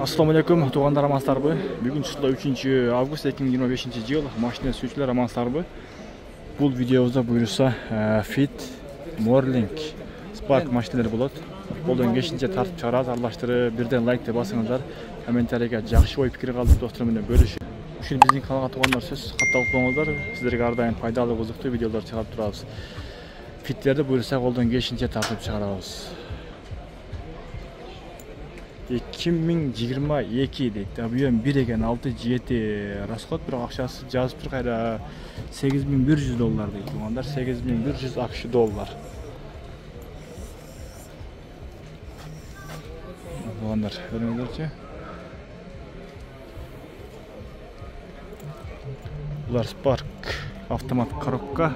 Assalamu alaikum, туғандар амансыздарбы. Бүгін число 3 август 2025 жыл. Машина сүйүүчүлөр амансыздарбы. Бул видеобузда буюрса Fit Morning Spark машиналар болот. Колдон келишинче тартып чыгарабыз, аралаштырып, бирден лайкты басыңыздар. Комментарийге жакшы ой пикир калдырып достор менен бөлүшүп. Ушул биздин каналга туғандар сөз катталып коңуздар. Сиздерге ар дайым пайдалуу, кызыктуу видеолор чыгарып турабыз. Фиттерди буюрса колдон келишинче тартып чыгарабыз. 2022 дейт. Объем 1 экен, 6-7 расход, бирок акчасы жазып тур кайра $8100 дейт. Тугандар $8100 AQSh. Тугандар, көрүңүздөрчү. Булар Spark автомат коробка.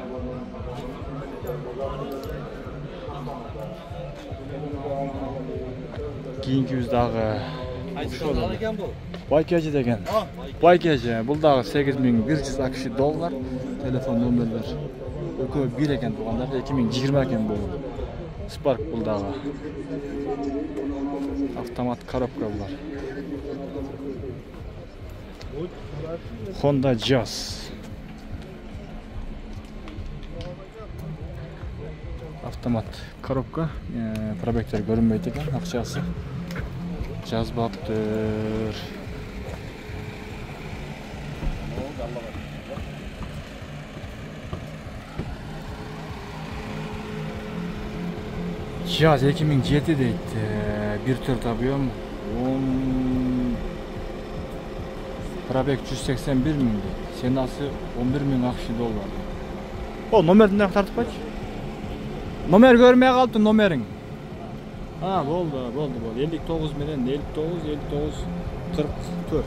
Кийинки биз дагы Байкежи деген. Байкежи, бул дагы $8100 AQSh. Телефон номерлер экөө 1 экен тугандар, 2020 экен бул. Spark бул дагы. Автомат коробка булар. Honda Jazz. Автомат коробка. Пробектер көрүнбөйт экен, акчасы жазбаптыр. Jazz 2007 дейт. 1.4 объем, 10 пробег 181 000 дейт. Сенасы $11.000 AQSh. О, номердин дагы тартып койчу. Номер көрмөй калыптыр, номериң. Болду. 59 менен 59 44.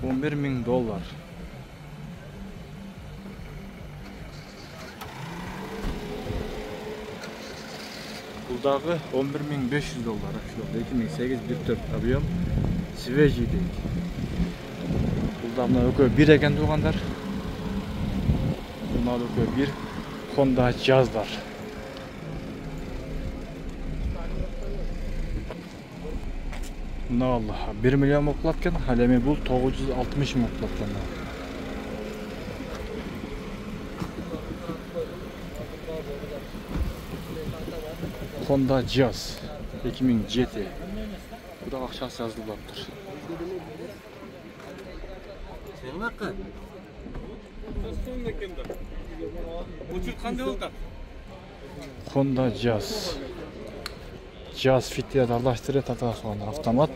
$11.000. Бул дагы $11.500. 2008 1.4 объем, свежий дейт. Бул дагы экөө 1 экен тугандар. Бул экөө 1 Honda Jazz'lar. Allah, 1 milyon oklatken, halemi bul 960 000 oklatken. Honda Jazz 2007. Bu da akşası yazılıptır. Honda Jazz. Jazz Fit'le aralashtirib tata so'nlar avtomat.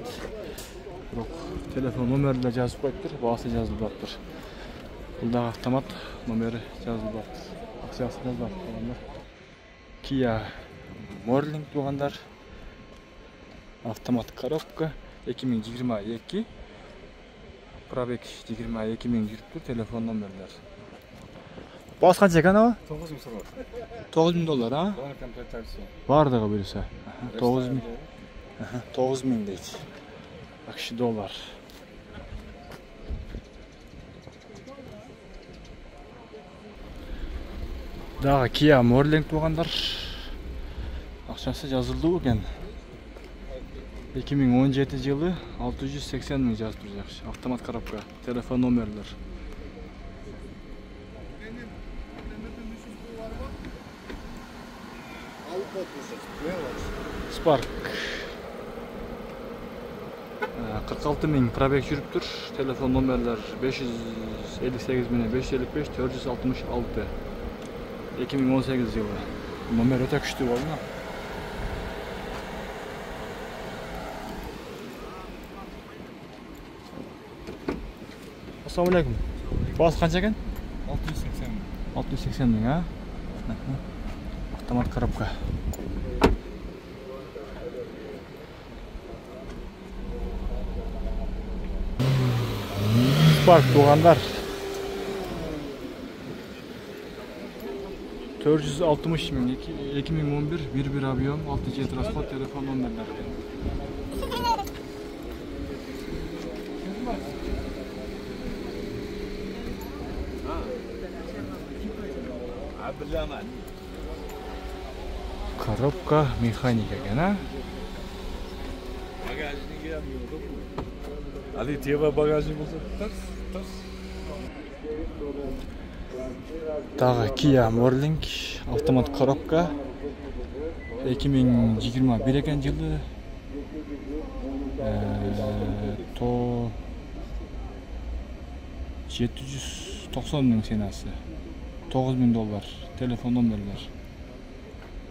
Biroq telefon nomerle жазып qo'yibdir, bası yazılıptır. Bunda avtomat nomeri yazılıptır. Aksiyası yazılıptır. Kia Morning tuğanlar. Avtomat коробка 2022. Pробег 22 000 yurttu, telefon nomerler. Bas kaç ekan o? $9.000 ha? Vardı birisi. 9.000. 9.000 deydi. AQSh. Daha Kia Morning tuğanlar. Akçası yazıldı ekan. 2017 yılı 680 000 yazıp duracak. Avtomat коробка, telefon nomerler. Spark 46 000 pробег жүрүптүр. Telefon nomerler 558 555 466. 2018 yılı. Nomer öte küçtü var mı? Assalamu alaikum. Bas kaç ekan? 680 000 ha? Автомат коробка. Spark tuğanlar. 460 000 2011 1 объем 6 transport telefon номерлер. Коробка механика ekan ha. Ali teva bagajı bolsa ters. Дагы Kia Morning автомат коробка 2021 экен жылы. То 790 миң ценасы. $9.000 телефон номерлер.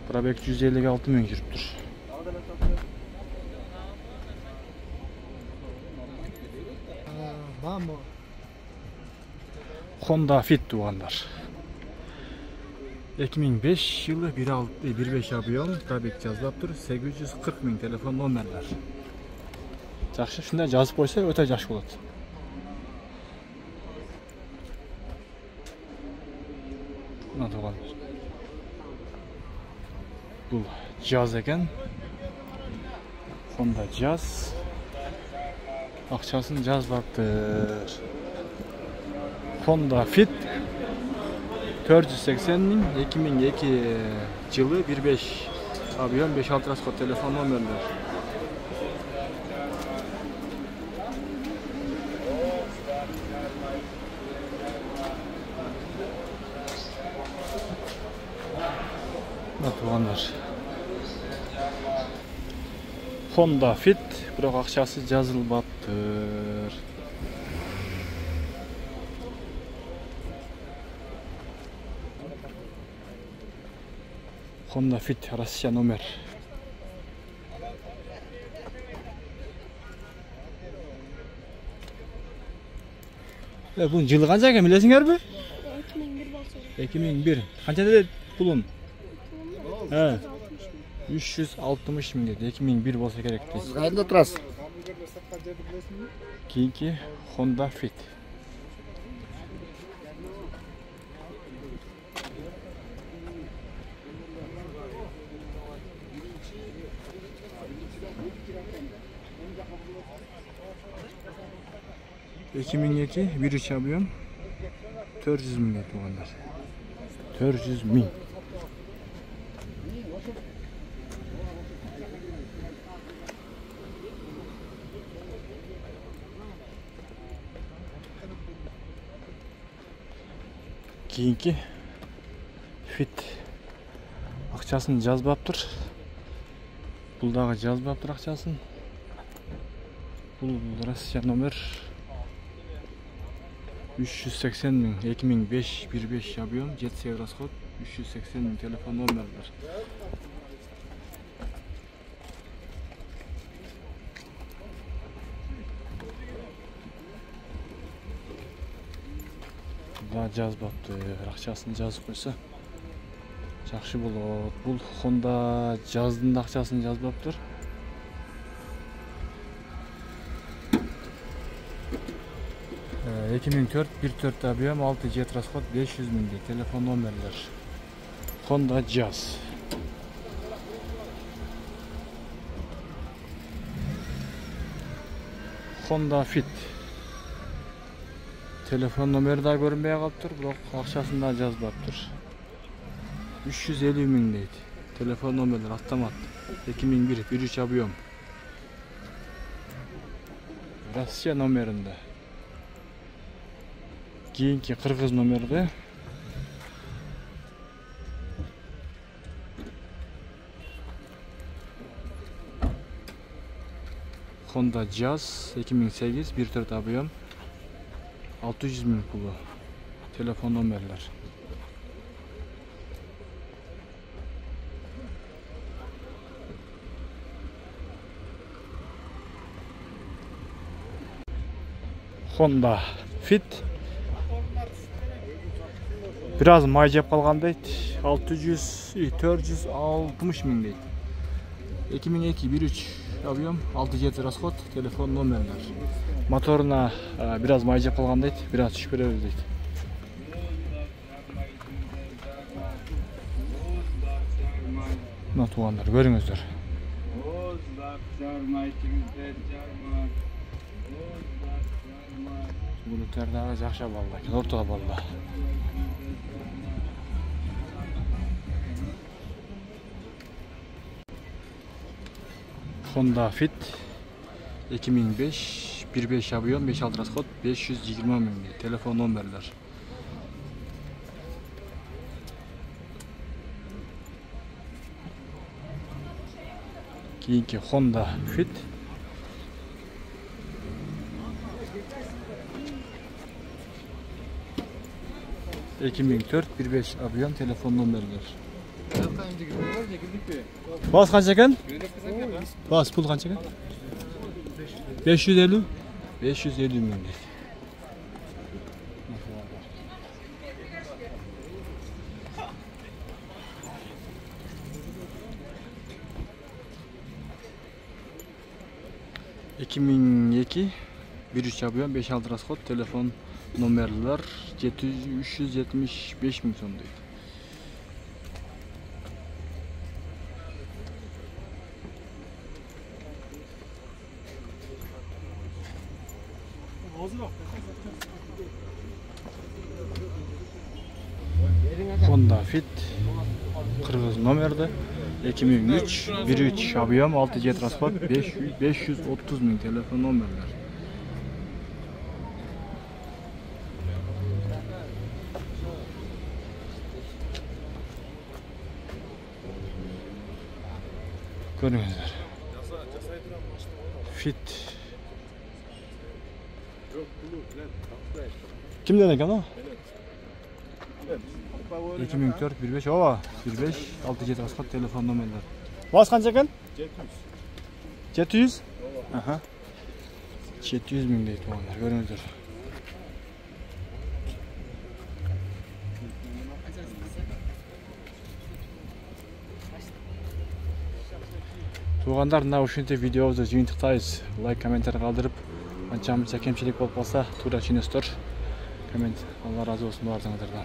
Пробег 156 миң жүрүп тур. Honda Fit тугандар. 2005 жылы 1.5 объем, пробег жазылып тур, 840 миң телефон номерлер. Жакшы, шундай жазып койсо өтө жакшы болот. Мына тугандар. Бул Jazz экен. Honda Jazz. Акчасын жазбаптыр. Honda Fit 480 миң, 2002 жылы 1.5 объем, 5-6 расход телефон номерлер. Тугандар. Honda Fit, бирок акчасы жазылбаптыр. Honda Fit Россия номер. Бун жылы канча экен билесиңерби? 2001 болсо. 2001. Канча деди пулун? 360 миң деди. 2001 болсо керек дейт. Сиз кайда турасыз? Кийинки Honda Fit. ...2002 1.3 объем 400 миң дейт тугандар. 400 миң. Кийинки Fit акчасын жазбаптыр. Бул дагы жазбаптыр акчасын. Бул Россия номер 380 миң, 2005 1.5 объем, 7 расход, 380 миң телефон номерлер. Да жазбаптыр, акчасын жазып койсо жакшы болот. Бул Honda Jazz'дын да акчасын жазбаптыр. Ee, 2004 1.4 объем, 6-7 расход, 500 миң телефон номерлер. Honda Jazz. Honda Fit. Telefon номери да көрүнбөй калыптыр, бирок акчасын да жазбаптыр. 350 миң дейт. Телефон номерлер автомат. 2001 1.3 объем. Россия номеринде. Кийинки кыргыз номерде. Honda Jazz 2008 1.4 объем, 600 миң пулу. Телефон номерлер. Honda Fit. Biraz may жеп калган дейт. 460 миң дейт. 2002 1.3 объем, 6-7 расход, телефон номерлер. Моторуна biraz may жеп калган дейт, biraz түшүп беребиз дейт. Мына туугандар, көрүңүздөр. Булуттар дагы жакшы балла, орто балла. Honda Fit 2005 15 avion 5-6 расход 520 000 telefon номерлер. Keyingi Honda Fit. ...2004 15 avion telefon номерлер. Bas qancha ekan? Bas pul qancha ekan? 550 ming deydi. ...2002 13 avion 5-6 расход telefon номерлер 375 ming so'm deydi. Honda Fit Kırgız nomerde 2003 13 avion 6-7 расход 530 ming telefon nomerler. Görüyorsunuz. Fit. Kimden ekan o? 2004 15 ova 15 6-7 расход telefon nomerler. Bas qancha ekan? 700. Aha. 700 ming deydi onlar. Görüyorsunuz. Туғандар, мына ушинте видеобузду жыйынтыктайбыз. Лайк, комментарий калтырып, анча-мынча кемчилик болуп калса, туура түшүнөсүздөр. Коммент, Алла разы болсун баарыңыздардан.